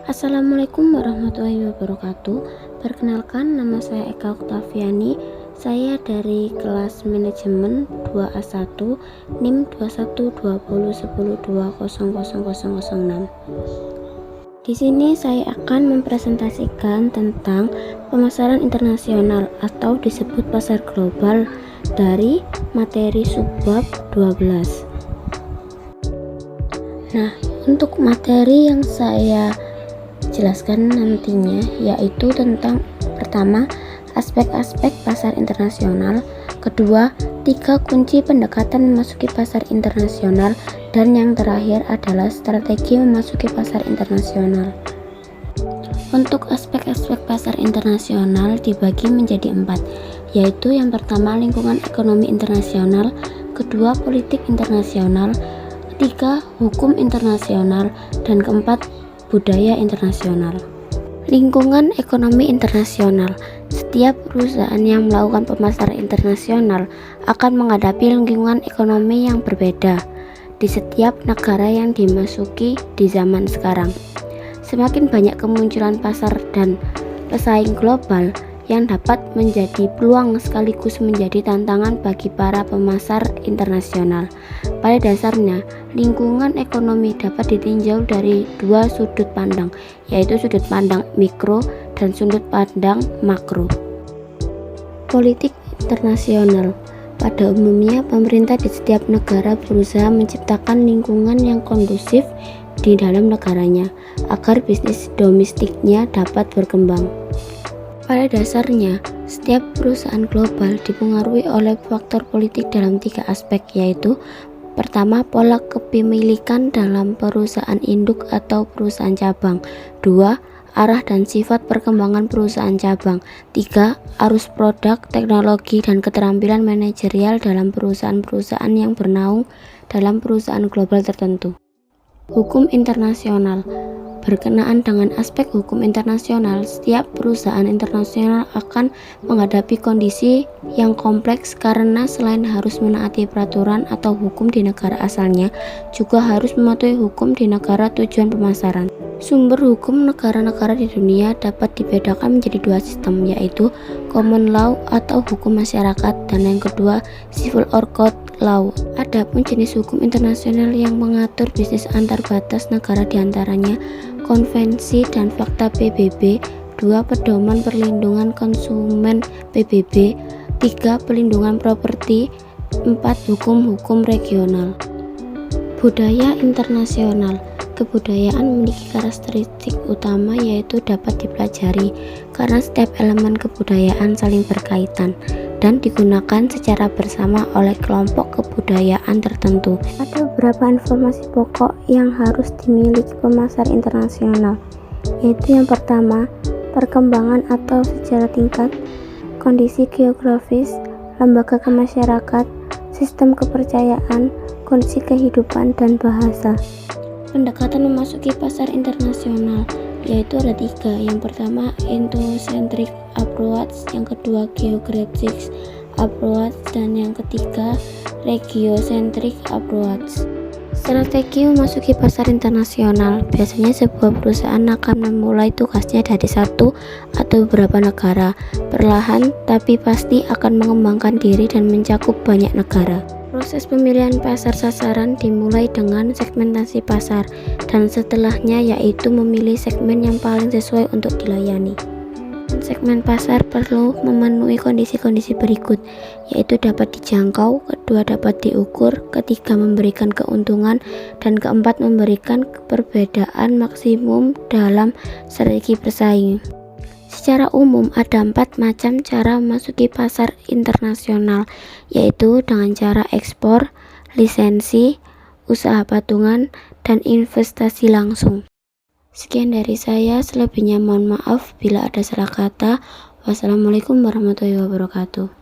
Assalamualaikum warahmatullahi wabarakatuh. Perkenalkan, nama saya Eka Oktaviani. Saya dari kelas manajemen 2A1 NIM 212010100006. Di sini saya akan mempresentasikan tentang pemasaran internasional atau disebut pasar global dari materi subbab 12. Nah, untuk materi yang saya jelaskan nantinya yaitu tentang pertama, aspek-aspek pasar internasional, kedua, 3 kunci pendekatan memasuki pasar internasional, dan yang terakhir adalah strategi memasuki pasar internasional. Untuk aspek-aspek pasar internasional dibagi menjadi 4, yaitu yang pertama lingkungan ekonomi internasional, kedua politik internasional, ketiga hukum internasional, dan keempat budaya internasional. Lingkungan ekonomi internasional. Setiap perusahaan yang melakukan pemasaran internasional akan menghadapi lingkungan ekonomi yang berbeda di setiap negara yang dimasuki di zaman sekarang. Semakin banyak kemunculan pasar dan pesaing global yang dapat menjadi peluang sekaligus menjadi tantangan bagi para pemasar internasional. Pada dasarnya, lingkungan ekonomi dapat ditinjau dari dua sudut pandang, yaitu sudut pandang mikro dan sudut pandang makro. Politik internasional. Pada umumnya, pemerintah di setiap negara berusaha menciptakan lingkungan yang kondusif di dalam negaranya agar bisnis domestiknya dapat berkembang. Pada dasarnya, setiap perusahaan global dipengaruhi oleh faktor politik dalam 3 aspek, yaitu pertama, pola kepemilikan dalam perusahaan induk atau perusahaan cabang, 2, arah dan sifat perkembangan perusahaan cabang, 3, arus produk, teknologi, dan keterampilan manajerial dalam perusahaan-perusahaan yang bernaung dalam perusahaan global tertentu. Hukum internasional. Berkenaan dengan aspek hukum internasional, setiap perusahaan internasional akan menghadapi kondisi yang kompleks karena selain harus menaati peraturan atau hukum di negara asalnya, juga harus mematuhi hukum di negara tujuan pemasaran. Sumber hukum negara-negara di dunia dapat dibedakan menjadi 2 sistem, yaitu common law atau hukum masyarakat, dan yang kedua civil or court law. Adapun jenis hukum internasional yang mengatur bisnis antar batas negara diantaranya Konvensi dan Fakta PBB, 2 Pedoman Perlindungan Konsumen PBB, 3 Pelindungan Properti, 4 Hukum-hukum regional. Budaya internasional. Kebudayaan memiliki karakteristik utama yaitu dapat dipelajari karena setiap elemen kebudayaan saling berkaitan dan digunakan secara bersama oleh kelompok kebudayaan tertentu. Ada beberapa informasi pokok yang harus dimiliki pemasar internasional, yaitu yang pertama, perkembangan atau sejarah tingkat, kondisi geografis, lembaga kemasyarakatan, sistem kepercayaan, kondisi kehidupan, dan bahasa. Pendekatan memasuki pasar internasional yaitu ada 3. Yang pertama ethnocentric approach, yang kedua geographic approach, dan yang ketiga regiocentric approach. Strategi memasuki pasar internasional. Biasanya sebuah perusahaan akan memulai tugasnya dari 1 atau beberapa negara. Perlahan tapi pasti akan mengembangkan diri dan mencakup banyak negara. Proses pemilihan pasar sasaran dimulai dengan segmentasi pasar dan setelahnya yaitu memilih segmen yang paling sesuai untuk dilayani. Segmen pasar perlu memenuhi kondisi-kondisi berikut, yaitu dapat dijangkau, kedua dapat diukur, ketiga memberikan keuntungan, dan keempat memberikan perbedaan maksimum dalam strategi bersaing. Secara umum ada 4 macam cara memasuki pasar internasional, yaitu dengan cara ekspor, lisensi, usaha patungan, dan investasi langsung. Sekian dari saya, selebihnya mohon maaf bila ada salah kata. Wassalamualaikum warahmatullahi wabarakatuh.